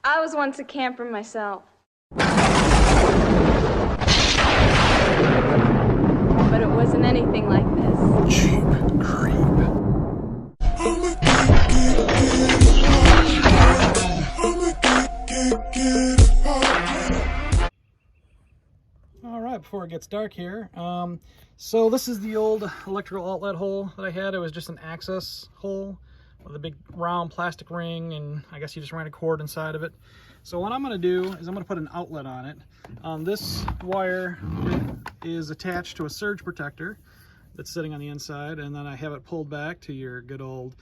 I was once a camper myself. But it wasn't anything like this. Cheap creep. Alright, before it gets dark here, so this is the old electrical outlet hole that I had. It was just an access hole with a big round plastic ring, and I guess you just ran a cord inside of it. So what I'm going to do is I'm going to put an outlet on it. This wire is attached to a surge protector that's sitting on the inside, and then I have it pulled back to your good old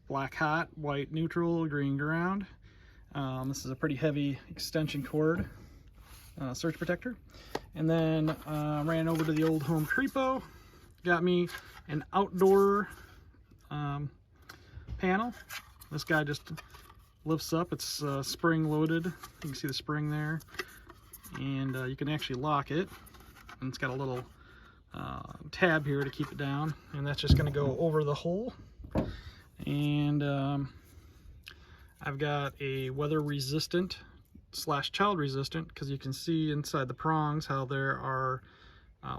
black hot, white neutral, green ground. This is a pretty heavy extension cord surge protector. And then ran over to the old Home Depot, got me an outdoor panel. This guy just lifts up. It's spring loaded. You can see the spring there, and you can actually lock it, and it's got a little tab here to keep it down, and that's just going to go over the hole. And I've got a weather resistant / child resistant, because you can see inside the prongs how there are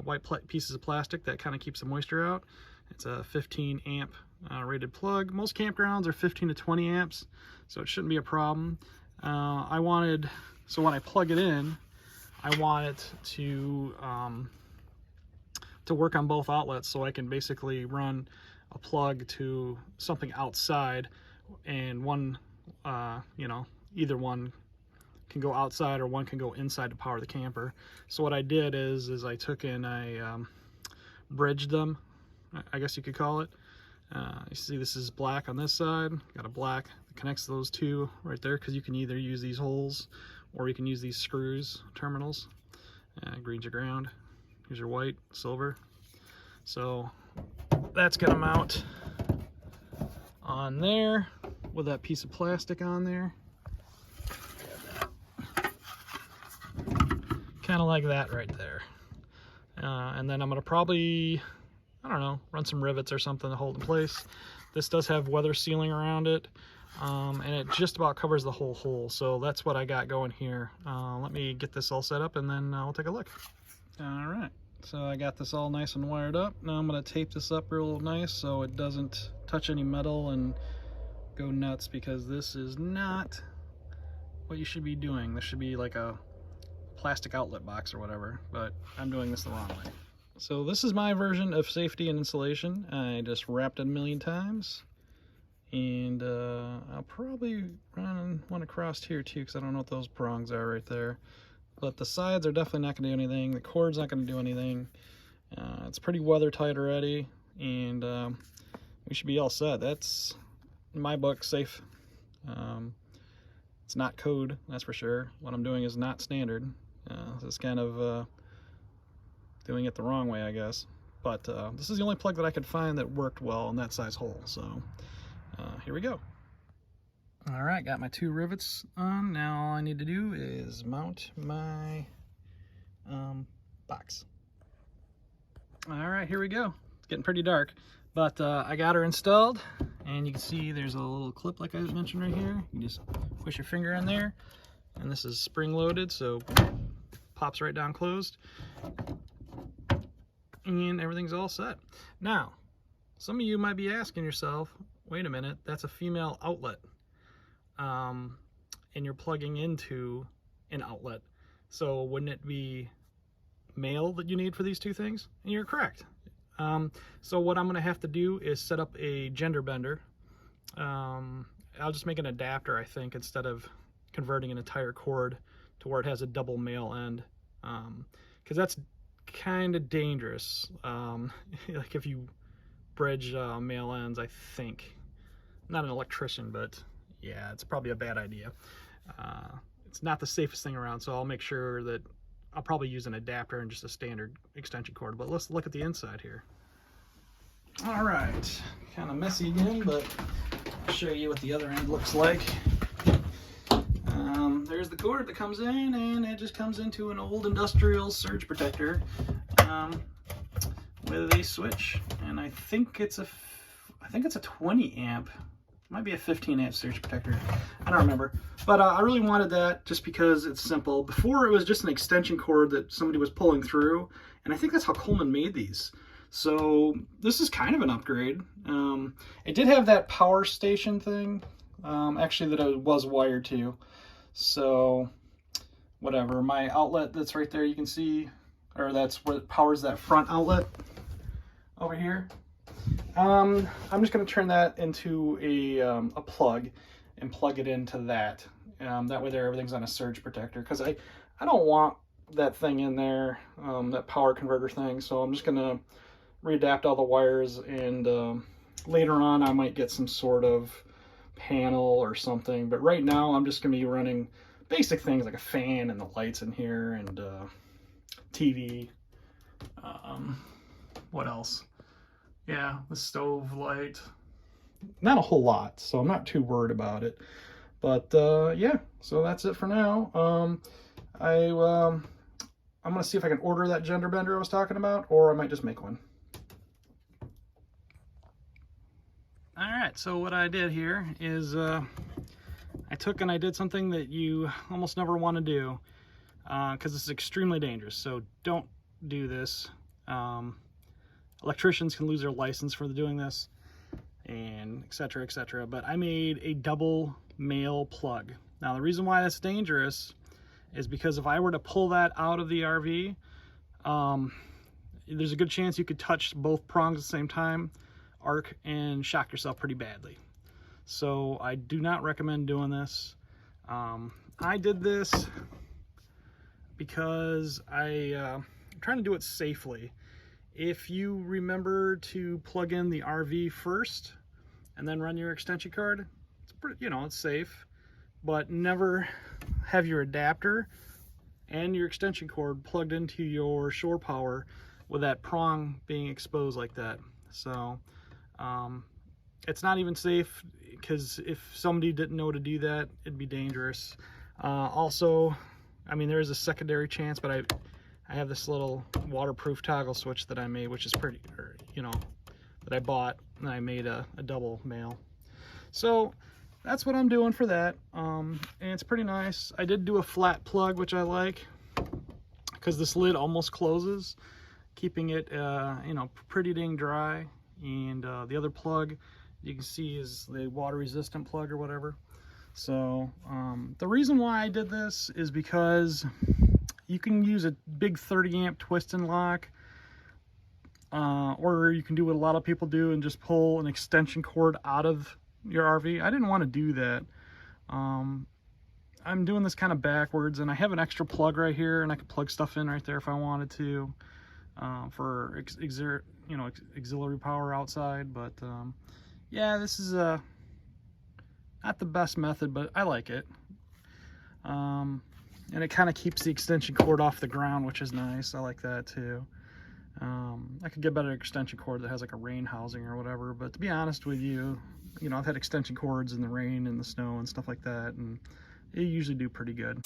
white pieces of plastic that kind of keeps the moisture out. It's a 15 amp rated plug. Most campgrounds are 15 to 20 amps, so it shouldn't be a problem. So when I plug it in, I want it to work on both outlets, so I can basically run a plug to something outside, and one, either one can go outside or one can go inside to power the camper. So what I did is I took and I bridged them, I guess you could call it. You see this is black on this side, got a black that connects those two right there, because you can either use these holes or you can use these screws terminals. Green's your ground, here's your white, silver. So that's gonna mount on there with that piece of plastic on there. Kind of like that right there. And then I'm going to probably, I don't know, run some rivets or something to hold in place. This does have weather sealing around it, and it just about covers the whole hole. So that's what I got going here. Let me get this all set up, and then we'll take a look. All right, so I got this all nice and wired up. Now I'm going to tape this up real nice so it doesn't touch any metal and go nuts, because this is not what you should be doing. This should be like a plastic outlet box or whatever, but I'm doing this the wrong way. So this is my version of safety and insulation. I just wrapped it a million times, and I'll probably run one across here too, because I don't know what those prongs are right there. But the sides are definitely not going to do anything. The cord's not going to do anything. It's pretty weather tight already, and we should be all set. That's, in my book, safe. It's not code, that's for sure. What I'm doing is not standard. This is kind of doing it the wrong way, I guess. But this is the only plug that I could find that worked well in that size hole. So here we go. All right, got my 2 rivets on. Now all I need to do is mount my box. All right, here we go. It's getting pretty dark, but I got her installed, and you can see there's a little clip like I mentioned right here. You just push your finger in there, and this is spring loaded, so pops right down closed, and everything's all set. Now, some of you might be asking yourself, wait a minute, that's a female outlet, and you're plugging into an outlet, so wouldn't it be male that you need for these two things? And you're correct. So what I'm going to have to do is set up a gender bender. I'll just make an adapter, I think, instead of converting an entire cord to where it has a double male end, because that's kind of dangerous. Like if you bridge male ends, I think. I'm not an electrician, but yeah, it's probably a bad idea. It's not the safest thing around, so I'll make sure that I'll probably use an adapter and just a standard extension cord. But let's look at the inside here. All right, kind of messy again, but I'll show you what the other end looks like. There's the cord that comes in, and it just comes into an old industrial surge protector with a switch, and I think it's a 20 amp Might be a 15 amp surge protector. I don't remember. But I really wanted that just because it's simple. Before it was just an extension cord that somebody was pulling through. And I think that's how Coleman made these. So this is kind of an upgrade. It did have that power station thing, actually, that it was wired to. So whatever, my outlet that's right there, you can see, or that's what powers that front outlet over here. I'm just going to turn that into a plug and plug it into that. That way there everything's on a surge protector, because I don't want that thing in there, that power converter thing. So I'm just going to readapt all the wires, and later on I might get some sort of panel or something. But right now I'm just going to be running basic things like a fan and the lights in here and TV. What else? Yeah, the stove light. Not a whole lot, so I'm not too worried about it. But yeah, so that's it for now. I'm gonna see if I can order that gender bender I was talking about, or I might just make one. All right, so what I did here is I took and I did something that you almost never want to do, because this is extremely dangerous. So don't do this. Electricians can lose their license for doing this, and etc., etc. But I made a double male plug. Now the reason why that's dangerous is because if I were to pull that out of the RV, there's a good chance you could touch both prongs at the same time, arc, and shock yourself pretty badly. So I do not recommend doing this. I did this because I'm trying to do it safely. If you remember to plug in the RV first and then run your extension cord, it's pretty, it's safe. But never have your adapter and your extension cord plugged into your shore power with that prong being exposed like that. So it's not even safe, because if somebody didn't know to do that, it'd be dangerous. Also, I mean, there is a secondary chance, but I have this little waterproof toggle switch that I made, which is pretty, that I bought, and I made a double male. So that's what I'm doing for that, and it's pretty nice. I did do a flat plug, which I like, because this lid almost closes, keeping it, pretty dang dry. And the other plug you can see is the water resistant plug or whatever. So the reason why I did this is because you can use a big 30 amp twist and lock, or you can do what a lot of people do and just pull an extension cord out of your RV. I didn't want to do that. I'm doing this kind of backwards, and I have an extra plug right here, and I could plug stuff in right there if I wanted to, for auxiliary power outside. But yeah, this is not the best method, but I like it. And it kind of keeps the extension cord off the ground, which is nice. I like that too. I could get a better extension cord that has like a rain housing or whatever, but to be honest with you, I've had extension cords in the rain and the snow and stuff like that, and they usually do pretty good.